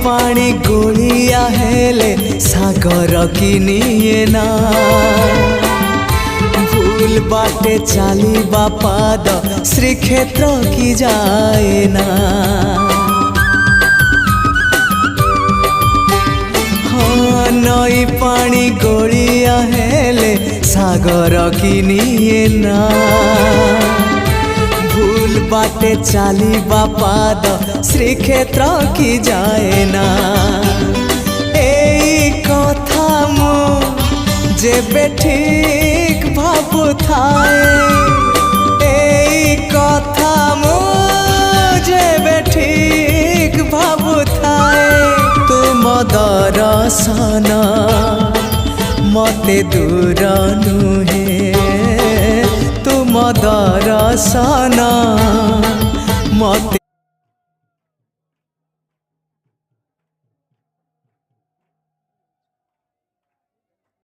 पानी गोलिया हेले सागर किनिए ना भूल बाटे चाली बापाद श्रीक्षेत्र की जाए ना। हाँ नई पानी गोलिया हेले सागर किनिए ना भूल बाटे चाली बापाद श्रीक्षेत्र की जाए ना। एई कथा मु जेबे ठीक भाबु थाए एई कथा मु जेबे ठीक भाबु थाए तुम दर्शन मते दूर नुहे तुम दर्शन मते